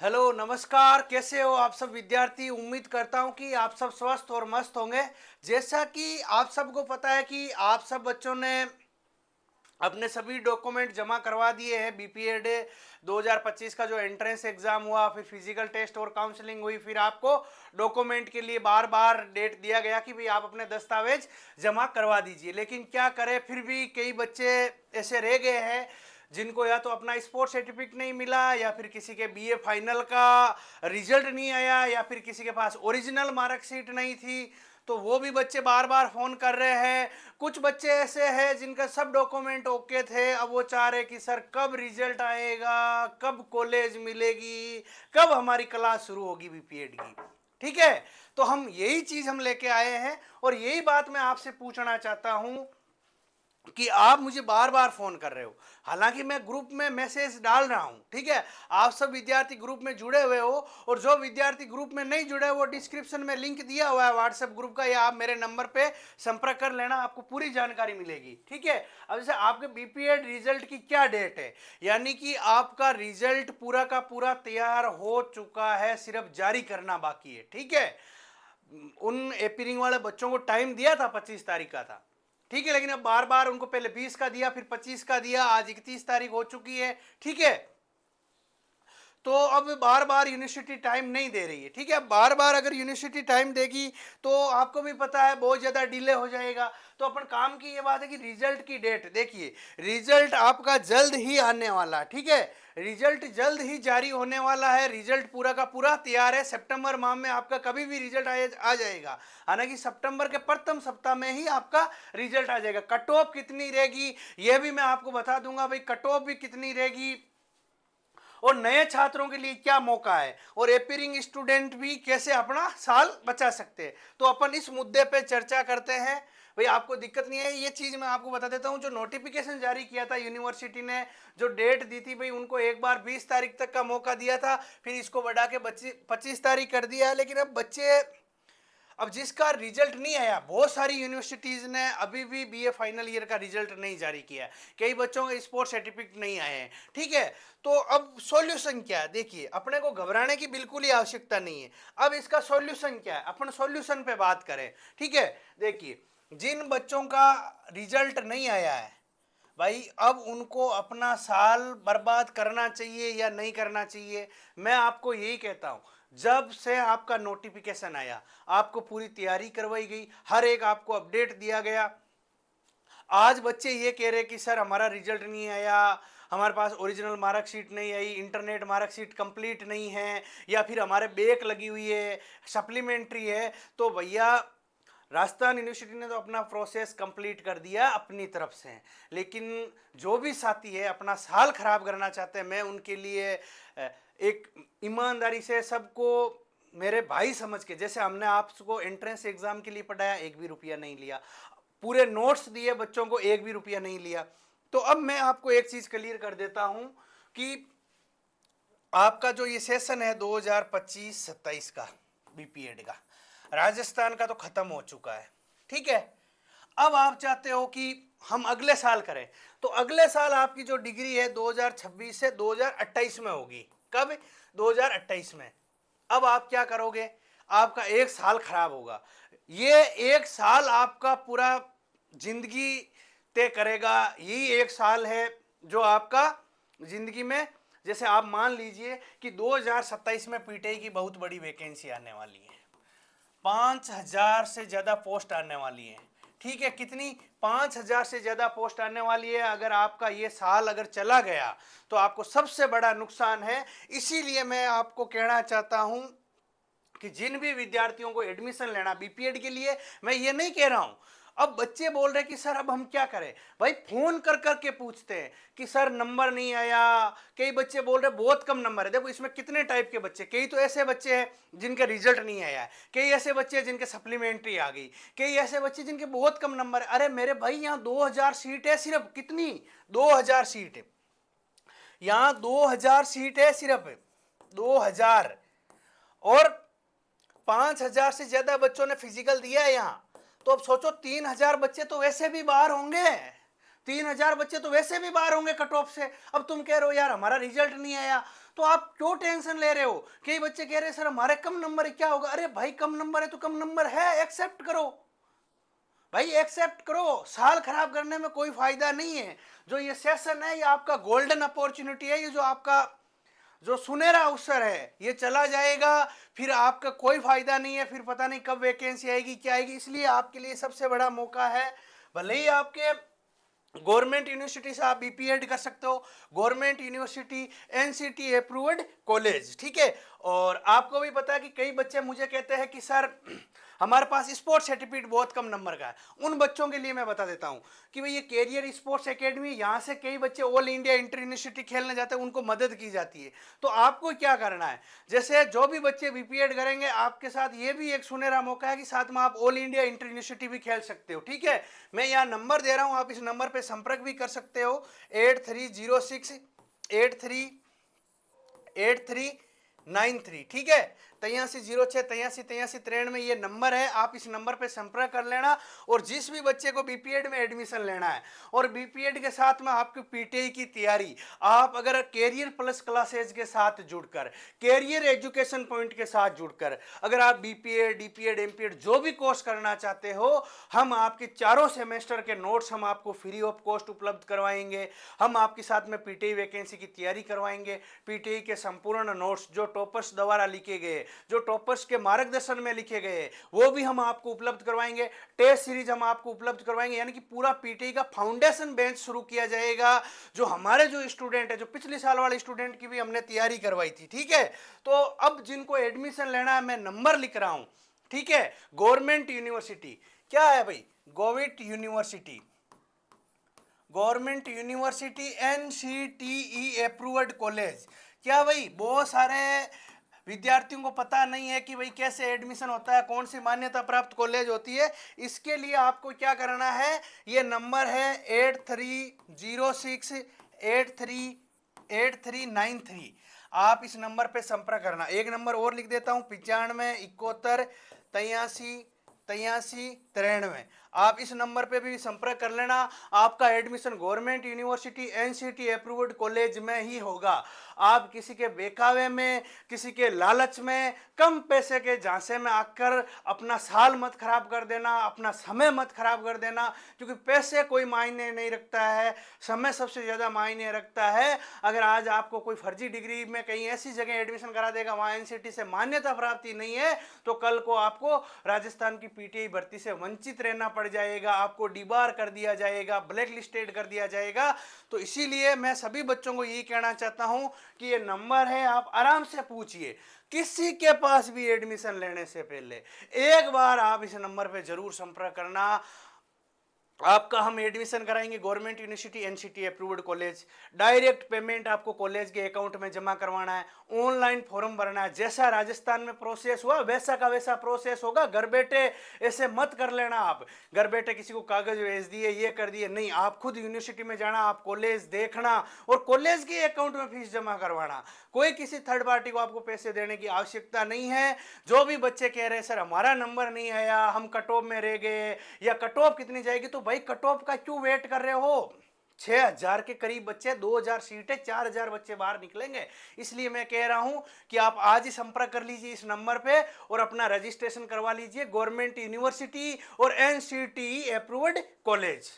Hello नमस्कार, कैसे हो आप सब विद्यार्थी। उम्मीद करता हूं कि आप सब स्वस्थ और मस्त होंगे। जैसा कि आप सबको पता है कि आप सब बच्चों ने अपने सभी डॉक्यूमेंट जमा करवा दिए हैं। बीपीएड 2025 का जो एंट्रेंस एग्जाम हुआ, फिर फिजिकल टेस्ट और काउंसलिंग हुई, फिर आपको डॉक्यूमेंट के लिए बार बार डेट दिया गया कि भाई आप अपने दस्तावेज जमा करवा दीजिए। लेकिन क्या करें, फिर भी कई बच्चे ऐसे रह गए हैं जिनको या तो अपना स्पोर्ट्स सर्टिफिकेट नहीं मिला, या फिर किसी के बीए फाइनल का रिजल्ट नहीं आया, या फिर किसी के पास ओरिजिनल मार्कशीट नहीं थी। तो वो भी बच्चे बार बार फोन कर रहे हैं। कुछ बच्चे ऐसे हैं जिनका सब डॉक्यूमेंट ओके थे, अब वो चाह रहे कि सर कब रिजल्ट आएगा, कब कॉलेज मिलेगी, कब हमारी क्लास शुरू होगी बीपीएड की। ठीक है, तो हम यही चीज हम लेके आए हैं और यही बात मैं आपसे पूछना चाहता हूं कि आप मुझे बार बार फोन कर रहे हो। हालांकि मैं ग्रुप में मैसेज डाल रहा हूं, ठीक है, आप सब विद्यार्थी ग्रुप में जुड़े हुए हो, और जो विद्यार्थी ग्रुप में नहीं जुड़े वो डिस्क्रिप्शन में लिंक दिया हुआ है व्हाट्सएप ग्रुप का, या आप मेरे नंबर पे संपर्क कर लेना, आपको पूरी जानकारी मिलेगी। ठीक है, अब जैसे आपके बीपीएड रिजल्ट की क्या डेट है, यानी कि आपका रिजल्ट पूरा का पूरा तैयार हो चुका है, सिर्फ जारी करना बाकी है। ठीक है, उन एपीरिंग वाले बच्चों को टाइम दिया था 25 तारीख का था, ठीक है, लेकिन अब बार बार उनको पहले 20 का दिया, फिर 25 का दिया, आज 31 तारीख हो चुकी है। ठीक है, तो अब बार बार यूनिवर्सिटी टाइम नहीं दे रही है। ठीक है, बार बार अगर यूनिवर्सिटी टाइम देगी तो आपको भी पता है बहुत ज़्यादा डिले हो जाएगा। तो अपन काम की ये बात है कि रिजल्ट की डेट देखिए, रिजल्ट आपका जल्द ही आने वाला है। ठीक है, रिजल्ट जल्द ही जारी होने वाला है, रिजल्ट पूरा का पूरा तैयार है। सितंबर माह में आपका कभी भी रिजल्ट आ जाएगा। हालांकि सितंबर के प्रथम सप्ताह में ही आपका रिजल्ट आ जाएगा। कट ऑफ कितनी रहेगी यह भी मैं आपको बता दूंगा, भाई कट ऑफ भी कितनी रहेगी और नए छात्रों के लिए क्या मौका है, और एपीरिंग स्टूडेंट भी कैसे अपना साल बचा सकते हैं। तो अपन इस मुद्दे पे चर्चा करते हैं। भाई आपको दिक्कत नहीं है, ये चीज मैं आपको बता देता हूं। जो नोटिफिकेशन जारी किया था यूनिवर्सिटी ने, जो डेट दी थी भाई, उनको एक बार 20 तारीख तक का मौका दिया था, फिर इसको बढ़ा के 25 तारीख कर दिया है। लेकिन अब बच्चे, अब जिसका रिजल्ट नहीं आया, बहुत सारी यूनिवर्सिटीज ने अभी भी बीए फाइनल ईयर का रिजल्ट नहीं जारी किया है, कई बच्चों के स्पोर्ट्स सर्टिफिकेट नहीं आए हैं। ठीक है, तो अब सॉल्यूशन क्या है, देखिए अपने को घबराने की बिल्कुल ही आवश्यकता नहीं है। अब इसका सॉल्यूशन क्या है, अपन सॉल्यूशन पे बात करें। ठीक है, देखिए जिन बच्चों का रिजल्ट नहीं आया है भाई, अब उनको अपना साल बर्बाद करना चाहिए या नहीं करना चाहिए, मैं आपको यही कहता हूं। जब से आपका नोटिफिकेशन आया, आपको पूरी तैयारी करवाई गई, हर एक आपको अपडेट दिया गया। आज बच्चे ये कह रहे कि सर हमारा रिजल्ट नहीं आया, हमारे पास ओरिजिनल मार्कशीट नहीं आई, इंटरनेट मार्कशीट कंप्लीट नहीं है, या फिर हमारे बैक लगी हुई है, सप्लीमेंट्री है। तो भैया, राजस्थान यूनिवर्सिटी ने तो अपना प्रोसेस कंप्लीट कर दिया अपनी तरफ से, लेकिन जो भी साथी है अपना साल खराब करना चाहते हैं, मैं उनके लिए एक ईमानदारी से सबको मेरे भाई समझ के, जैसे हमने आपको एंट्रेंस एग्जाम के लिए पढ़ाया, एक भी रुपया नहीं लिया, पूरे नोट्स दिए बच्चों को, एक भी रुपया नहीं लिया। तो अब मैं आपको एक चीज क्लियर कर देता हूं कि आपका जो ये सेशन है 2025-27 का बीपीएड का, राजस्थान का तो खत्म हो चुका है। ठीक है, अब आप चाहते हो कि हम अगले साल करें, तो अगले साल आपकी जो डिग्री है 2026 से 2028 में होगी। कब? 2028 में। अब आप क्या करोगे, आपका एक साल खराब होगा। ये एक साल आपका पूरा जिंदगी तय करेगा। यही एक साल है जो आपका जिंदगी में, जैसे आप मान लीजिए कि 2027 में पीटीआई की बहुत बड़ी वैकेंसी आने वाली है, 5,000 से ज्यादा पोस्ट आने वाली है। ठीक है, कितनी? 5,000 से ज्यादा पोस्ट आने वाली है। अगर आपका ये साल अगर चला गया तो आपको सबसे बड़ा नुकसान है। इसीलिए मैं आपको कहना चाहता हूं कि जिन भी विद्यार्थियों को एडमिशन लेना बीपीएड के लिए, मैं ये नहीं कह रहा हूं। अब बच्चे बोल रहे कि सर अब हम क्या करें, भाई फोन कर करके पूछते हैं कि सर नंबर नहीं आया। कई बच्चे बोल रहे बहुत कम नंबर है। देखो इसमें कितने टाइप के बच्चे, कई तो ऐसे बच्चे हैं जिनके रिजल्ट नहीं आया है, कई ऐसे बच्चे हैं जिनके सप्लीमेंट्री आ गई, कई ऐसे बच्चे जिनके बहुत कम नंबर है। अरे मेरे भाई, यहाँ 2,000 सीट है सिर्फ, कितनी? 2,000 सीट है यहाँ, 2,000 सीट है सिर्फ, 2,000। और 5,000 से ज्यादा बच्चों ने फिजिकल दिया है यहाँ। तो अब सोचो 3,000 बच्चे तो वैसे भी बाहर होंगे, 3,000 बच्चे तो वैसे भी बाहर होंगे कट ऑफ से। अब तुम कह रहे हो यार हमारा रिजल्ट नहीं आया, तो आप क्यों टेंशन ले रहे हो? कई बच्चे कह रहे हैं सर हमारे कम नंबर है, क्या होगा? अरे भाई कम नंबर है तो कम नंबर है, एक्सेप्ट करो भाई, एक्सेप्ट करो। साल खराब करने में कोई फायदा नहीं है। जो ये सेशन है ये आपका गोल्डन अपॉर्चुनिटी है, ये जो आपका जो सुनहरा अवसर है ये चला जाएगा, फिर आपका कोई फायदा नहीं है, फिर पता नहीं कब वैकेंसी आएगी क्या आएगी। इसलिए आपके लिए सबसे बड़ा मौका है। भले ही आपके गवर्नमेंट यूनिवर्सिटी से आप बीपीएड कर सकते हो, government university NCT approved college, ठीक है। और आपको भी पता है कि कई बच्चे मुझे कहते हैं कि सर हमारे पास स्पोर्ट्स सर्टिफिकेट बहुत कम नंबर का है। उन बच्चों के लिए मैं बता देता हूं कि भाई ये कैरियर स्पोर्ट्स एकेडमी, यहाँ से कई बच्चे ऑल इंडिया इंटर यूनिवर्सिटी खेलने जाते हैं, उनको मदद की जाती है। तो आपको क्या करना है, जैसे जो भी बच्चे बीपीएड करेंगे आपके साथ ये भी एक सुनहरा मौका है कि साथ में आप ऑल इंडिया इंटर यूनिवर्सिटी भी खेल सकते हो, ठीक है। मैं यहाँ नंबर दे रहा हूँ, आप इस नंबर पर संपर्क भी कर सकते हो, 83068393, ठीक है। 83068393 ये नंबर है, आप इस नंबर पे संपर्क कर लेना। और जिस भी बच्चे को बीपीएड में एडमिशन लेना है और बीपीएड के साथ में आपकी पीटीआई की तैयारी, आप अगर कैरियर प्लस क्लासेज के साथ जुड़कर, कैरियर एजुकेशन पॉइंट के साथ जुड़कर अगर आप बीपीएड डीपीएड एमपीएड जो भी कोर्स करना चाहते हो, हम आपके चारों सेमेस्टर के नोट्स हम आपको फ्री ऑफ कॉस्ट उपलब्ध करवाएंगे। हम आपके साथ में पीटीआई वैकेंसी की तैयारी करवाएंगे। पीटीआई के संपूर्ण नोट्स जो टॉपर्स द्वारा लिखे गए, जो टॉपर्स के मार्गदर्शन में लिखे गए, वो भी हम आपको उपलब्ध करवाएंगे। टेस्ट सीरीज हम आपको उपलब्ध करवाएंगे, यानी कि पूरा पीटीआई का फाउंडेशन बेंच शुरू किया जाएगा। जो हमारे जो स्टूडेंट है, जो पिछले साल वाले स्टूडेंट की भी हमने तैयारी करवाई थी, ठीक है। तो अब जिनको एडमिशन लेना है, मैं नंबर लिख रहा हूं, ठीक है। गवर्नमेंट यूनिवर्सिटी क्या है भाई, govt university, government university NCTE approved college. क्या भाई बहुत सारे विद्यार्थियों को पता नहीं है कि भाई कैसे एडमिशन होता है, कौन सी मान्यता प्राप्त कॉलेज होती है। इसके लिए आपको क्या करना है, ये नंबर है 83068393, आप इस नंबर पे संपर्क करना। एक नंबर और लिख देता हूँ, 9571838393, आप इस नंबर पे भी संपर्क कर लेना। आपका admission government university NCT approved college में ही होगा। आप किसी के बेकावे में, किसी के लालच में, कम पैसे के झांसे में आकर अपना साल मत खराब कर देना, अपना समय मत खराब कर देना, क्योंकि पैसे कोई मायने नहीं रखता है, समय सबसे ज़्यादा मायने रखता है। अगर आज आपको कोई फर्जी डिग्री में कहीं ऐसी जगह एडमिशन करा देगा वहाँ एनसीटी से मान्यता प्राप्ति नहीं है, तो कल को आपको राजस्थान की पीटीआई भर्ती से वंचित रहना पड़ जाएगा, आपको डिबार कर दिया जाएगा, ब्लैक लिस्टेड कर दिया जाएगा। तो इसीलिए मैं सभी बच्चों को यही कहना चाहता हूं कि ये नंबर है, आप आराम से पूछिए। किसी के पास भी एडमिशन लेने से पहले एक बार आप इस नंबर पे जरूर संपर्क करना। आपका हम एडमिशन कराएंगे government university NCT approved college. Direct payment आपको कॉलेज के अकाउंट में जमा करवाना है, ऑनलाइन फॉर्म भरना है। जैसा राजस्थान में प्रोसेस हुआ वैसा का वैसा प्रोसेस होगा। घर बैठे ऐसे मत कर लेना, आप घर बैठे किसी को कागज भेज दिए, ये कर दिए, नहीं। आप खुद यूनिवर्सिटी में जाना, आप कॉलेज देखना और कॉलेज के अकाउंट में फीस जमा करवाना। कोई किसी थर्ड पार्टी को आपको पैसे देने की आवश्यकता नहीं है। जो भी बच्चे कह रहे हैं सर हमारा नंबर नहीं आया, हम कट ऑफ में रह गए, या कट ऑफ कितनी जाएगी, तो भाई कट ऑफ का क्यों वेट कर रहे हो? 6000 के करीब बच्चे, 2000 सीटें, 4000 बच्चे बाहर निकलेंगे। इसलिए मैं कह रहा हूं कि आप आज ही संपर्क कर लीजिए इस नंबर पे और अपना रजिस्ट्रेशन करवा लीजिए गवर्नमेंट यूनिवर्सिटी और एनसीटी अप्रूव्ड कॉलेज।